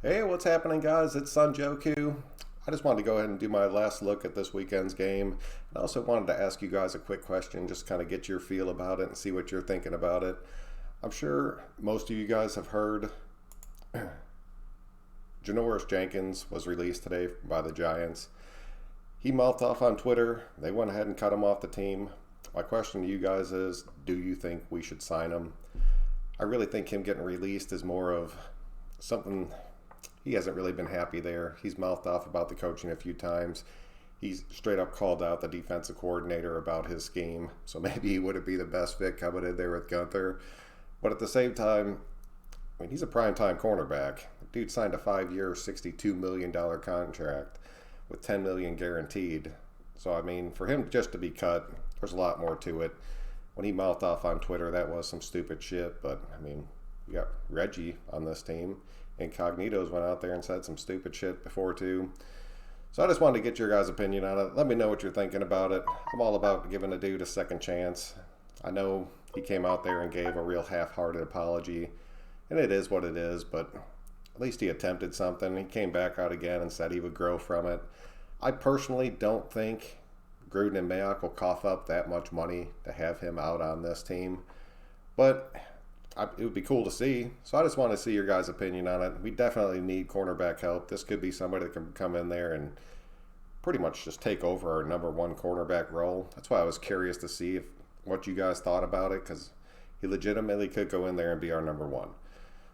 Hey, what's happening, guys? It's Sunjoku. I just wanted to go ahead and do my last look at this weekend's game. I also wanted to ask you guys a quick question, just kind of get your feel about it and see what you're thinking about it. I'm sure most of you guys have heard Janoris Jenkins was released today by the Giants. He mouthed off on Twitter. They went ahead and cut him off the team. My question to you guys is, do you think we should sign him? I really think him getting released is more of something. He hasn't really been happy there. He's mouthed off about the coaching a few times. He's straight up called out the defensive coordinator about his scheme. So maybe he wouldn't be the best fit coming in there with Gunther. But at the same time, I mean, he's a primetime cornerback. The dude signed a 5-year, $62 million contract with $10 million guaranteed. So, I mean, for him just to be cut, there's a lot more to it. When he mouthed off on Twitter, that was some stupid shit. But, I mean, you got Reggie on this team. Incognitos went out there and said some stupid shit before too. So I just wanted to get your guys' opinion on it. Let me know what you're thinking about it. I'm all about giving a dude a second chance. I know he came out there and gave a real half-hearted apology, and it is what it is, but at least he attempted something. He came back out again and said he would grow from it. I personally don't think Gruden and Mayock will cough up that much money to have him out on this team, but it would be cool to see. So I just want to see your guys' opinion on it. We definitely need cornerback help. This could be somebody that can come in there and pretty much just take over our number one cornerback role. That's why I was curious to see what you guys thought about it, because he legitimately could go in there and be our number one.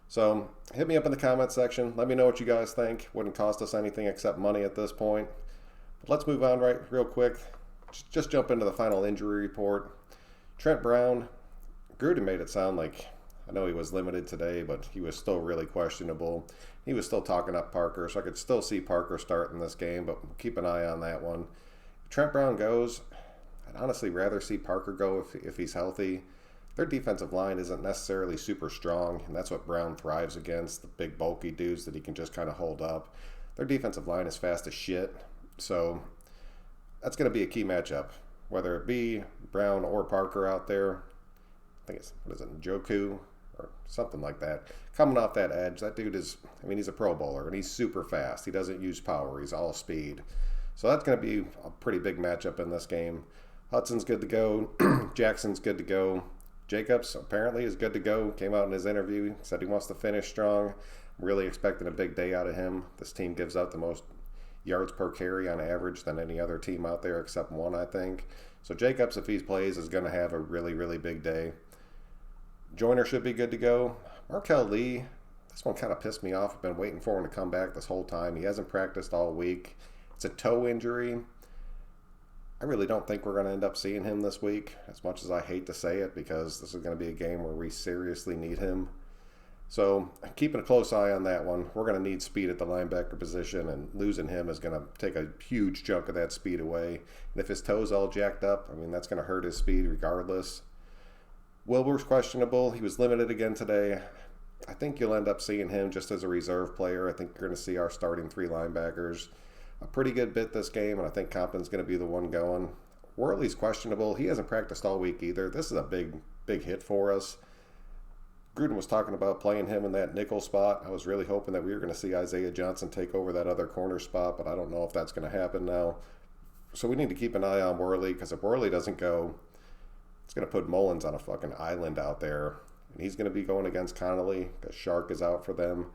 So hit me up in the comment section. Let me know what you guys think. Wouldn't cost us anything except money at this point. But let's move on real quick. Just jump into the final injury report. Trent Brown, Gruden made it sound like, I know he was limited today, but he was still really questionable. He was still talking up Parker, so I could still see Parker starting this game, but keep an eye on that one. If Trent Brown goes, I'd honestly rather see Parker go if he's healthy. Their defensive line isn't necessarily super strong, and that's what Brown thrives against, the big bulky dudes that he can just kind of hold up. Their defensive line is fast as shit, so that's going to be a key matchup. Whether it be Brown or Parker out there, I think Joku or something like that. Coming off that edge, that dude is, I mean, he's a Pro Bowler, and he's super fast. He doesn't use power. He's all speed. So that's going to be a pretty big matchup in this game. Hudson's good to go. Jackson's good to go. Jacobs apparently is good to go. Came out in his interview, said he wants to finish strong. I'm really expecting a big day out of him. This team gives out the most yards per carry on average than any other team out there except one, I think. So Jacobs, if he plays, is going to have a really, really big day. Joyner should be good to go. Markel Lee, this one kind of pissed me off. I've been waiting for him to come back this whole time. He hasn't practiced all week. It's a toe injury. I really don't think we're going to end up seeing him this week, as much as I hate to say it, because this is going to be a game where we seriously need him. So keeping a close eye on that one. We're going to need speed at the linebacker position, and losing him is going to take a huge chunk of that speed away. And if his toe's all jacked up, I mean, that's going to hurt his speed regardless. Wilbur's questionable. He was limited again today. I think you'll end up seeing him just as a reserve player. I think you're going to see our starting three linebackers a pretty good bit this game, and I think Compton's going to be the one going. Worley's questionable. He hasn't practiced all week either. This is a big hit for us. Gruden was talking about playing him in that nickel spot. I was really hoping that we were going to see Isaiah Johnson take over that other corner spot, but I don't know if that's going to happen now. So we need to keep an eye on Worley, because if Worley doesn't go, it's going to put Mullins on a fucking island out there. And he's going to be going against Connolly, because Shark is out for them.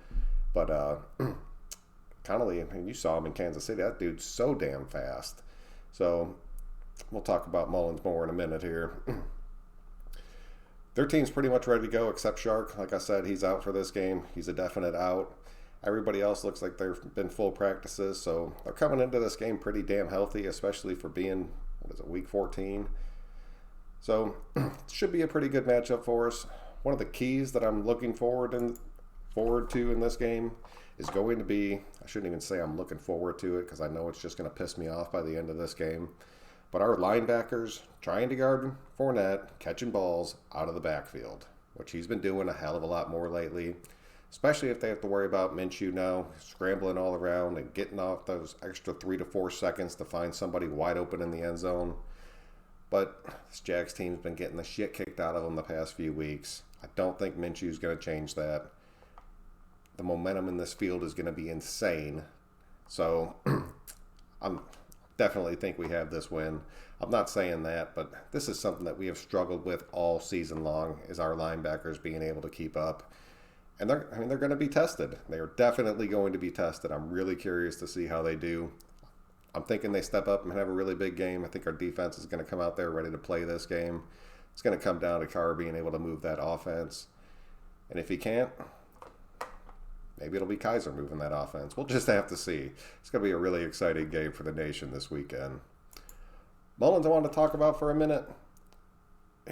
But Connolly, I mean, you saw him in Kansas City. That dude's so damn fast. So we'll talk about Mullins more in a minute here. Their team's pretty much ready to go except Shark. Like I said, he's out for this game. He's a definite out. Everybody else looks like they've been full practices. So they're coming into this game pretty damn healthy, especially for being, week 14. So it should be a pretty good matchup for us. One of the keys that I'm looking forward to in this game is going to be, I shouldn't even say I'm looking forward to it, because I know it's just going to piss me off by the end of this game. But our linebackers trying to guard Fournette, catching balls out of the backfield, which he's been doing a hell of a lot more lately, especially if they have to worry about Minshew now, scrambling all around and getting off those extra 3 to 4 seconds to find somebody wide open in the end zone. But this Jags team's been getting the shit kicked out of them the past few weeks. I don't think Minshew's going to change that. the momentum in this field is going to be insane. So I'm definitely think we have this win. I'm not saying that, but this is something that we have struggled with all season long, is our linebackers being able to keep up. And they're going to be tested. They are definitely going to be tested. I'm really curious to see how they do. I'm thinking they step up and have a really big game. I think our defense is going to come out there ready to play this game. It's going to come down to Carr being able to move that offense. And if he can't, maybe it'll be Kaiser moving that offense. We'll just have to see. It's going to be a really exciting game for the nation this weekend. Mullins, I wanted to talk about for a minute.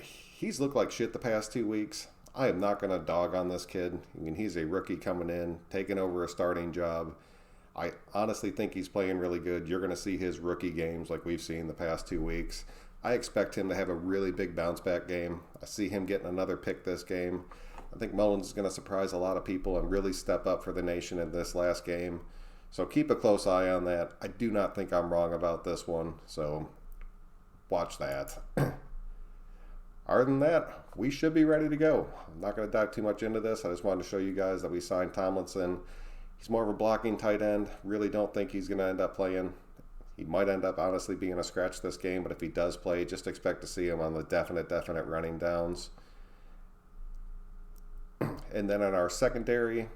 He's looked like shit the past 2 weeks. I am not going to dog on this kid. I mean, he's a rookie coming in, taking over a starting job. I honestly think he's playing really good. You're going to see his rookie games like we've seen the past 2 weeks. I expect him to have a really big bounce-back game. I see him getting another pick this game. I think Mullins is going to surprise a lot of people and really step up for the nation in this last game. So keep a close eye on that. I do not think I'm wrong about this one, so watch that. Other than that, we should be ready to go. I'm not going to dive too much into this. I just wanted to show you guys that we signed Tomlinson. He's more of a blocking tight end. Really don't think he's going to end up playing. He might end up honestly being a scratch this game, but if he does play, just expect to see him on the definite running downs. And then in our secondary,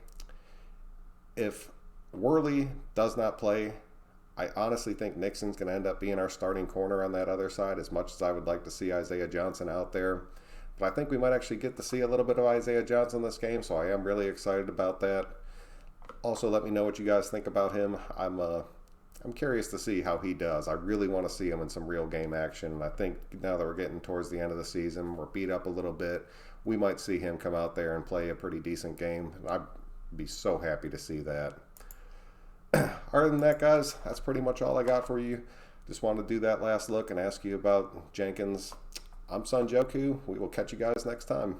if Worley does not play, I honestly think Nixon's going to end up being our starting corner on that other side, as much as I would like to see Isaiah Johnson out there. But I think we might actually get to see a little bit of Isaiah Johnson this game, so I am really excited about that. Also, let me know what you guys think about him. I'm curious to see how he does. I really want to see him in some real game action. And I think now that we're getting towards the end of the season, we're beat up a little bit, we might see him come out there and play a pretty decent game. I'd be so happy to see that. Other than that, guys, that's pretty much all I got for you. Just wanted to do that last look and ask you about Jenkins. I'm Son Joku. We will catch you guys next time.